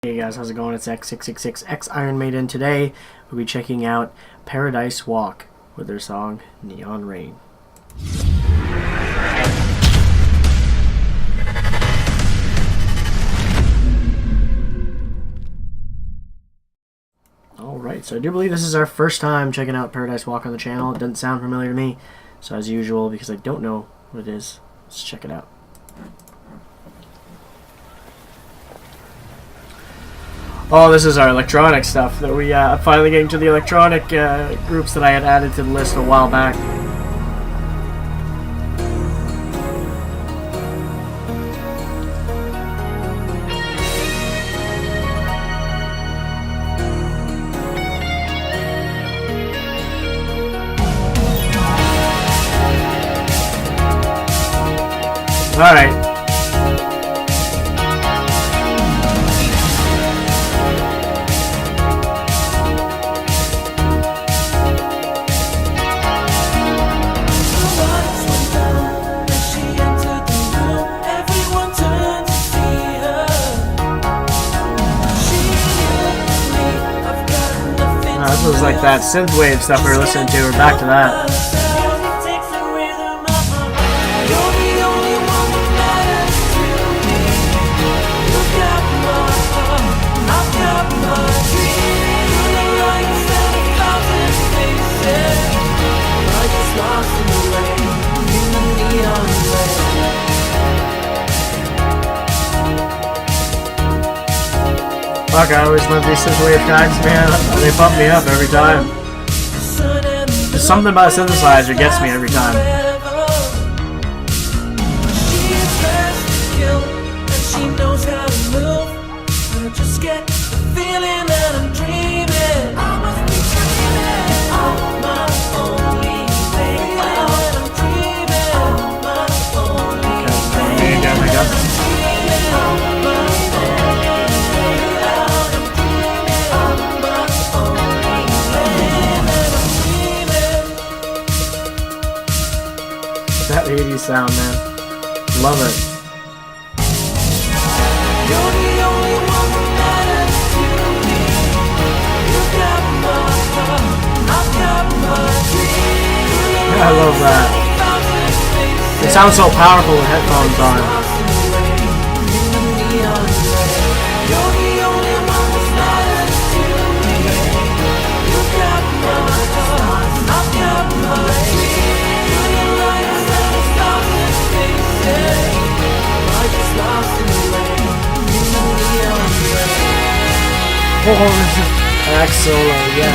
Hey guys, how's it going? It's X666X Iron Maiden. Today we'll be checking out Paradise Walk with their song Neon Rain. Alright, so I do believe this is our first time checking out Paradise Walk on the channel. It doesn't sound familiar to me, so as usual, because I don't know what it is, let's check it out. Oh, this is our electronic stuff that we finally getting to the electronic groups that I had added to the list a while back. Alright. This was like that synthwave stuff we were listening to. We're back to that. Fuck, I always love these synthwave tracks, man. They pump me up every time. There's something about a synthesizer gets me every time. That 80s sound, man. Love it. Yeah, I love that. It sounds so powerful with headphones on. Oh, Max solo, yeah.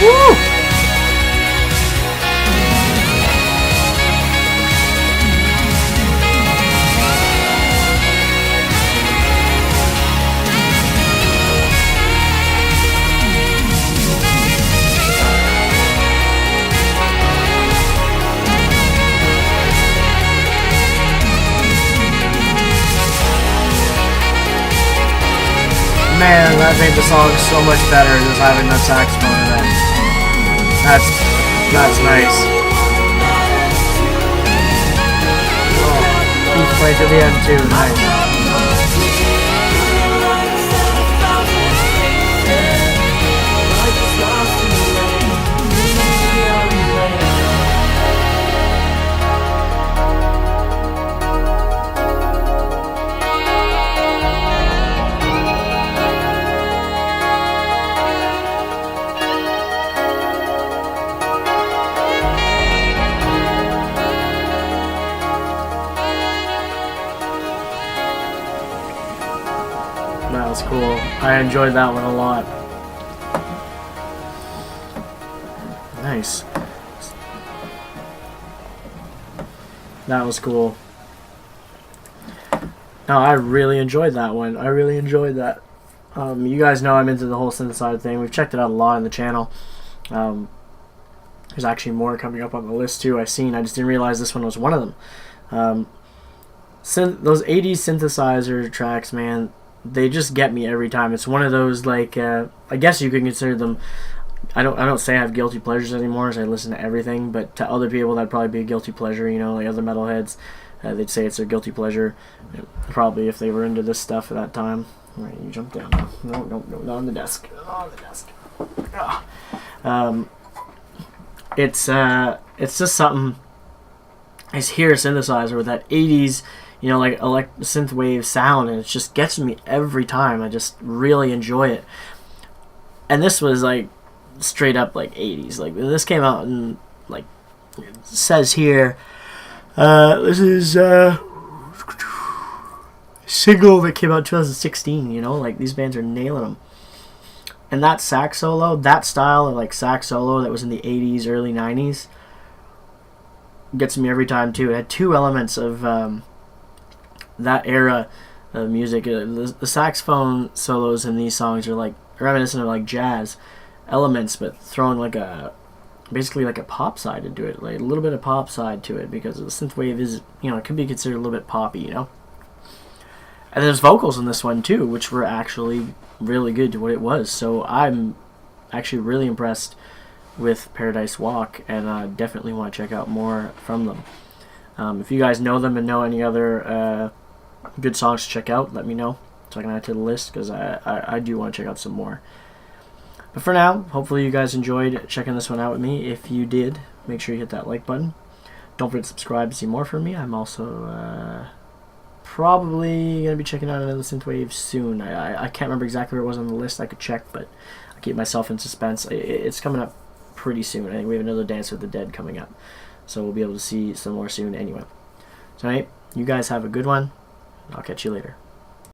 Woo! Man, that made the song so much better just having that saxophone in it. That's nice. Oh, he played to the end too, nice. That was cool. I enjoyed that one a lot. Nice. That was cool. No, I really enjoyed that one. I really enjoyed that. You guys know I'm into the whole synthesizer thing. We've checked it out a lot on the channel. There's actually more coming up on the list too. I just didn't realize this one was one of them. Those 80s synthesizer tracks, man, they just get me every time. It's one of those, like, I guess you could consider them. I don't say I have guilty pleasures anymore, as I listen to everything. But to other people, that'd probably be a guilty pleasure. You know, like other metalheads, they'd say it's their guilty pleasure. Probably if they were into this stuff at that time. All right, you jump down. No, not on the desk. Not on the desk. It's just something. I hear a synthesizer with that 80s, you know, like synthwave sound, and it just gets me every time. I just really enjoy it. And this was like straight up like 80s. Like this came out in, like, it says here, this is single that came out in 2016. You know, like these bands are nailing them. And that sax solo, that style of like sax solo that was in the 80s, early 90s, gets me every time too. It had two elements of that era of music. The saxophone solos in these songs are like reminiscent of like jazz elements, but throwing like basically like a pop side into it, like a little bit of pop side to it, because the synthwave is, you know, it can be considered a little bit poppy, you know. And there's vocals in this one too, which were actually really good to what it was. So I'm actually really impressed with Paradise Walk, and I definitely want to check out more from them. If you guys know them and know any other good songs to check out, let me know so I can add to the list, because I do want to check out some more. But for now, hopefully you guys enjoyed checking this one out with me. If you did, make sure you hit that like button. Don't forget to subscribe to see more from me. I'm also probably going to be checking out another synthwave soon. I can't remember exactly where it was on the list. I could check, but I keep myself in suspense. It's coming up pretty soon. I think we have another Dance with the Dead coming up, so we'll be able to see some more soon anyway. So, alright, you guys have a good one. I'll catch you later.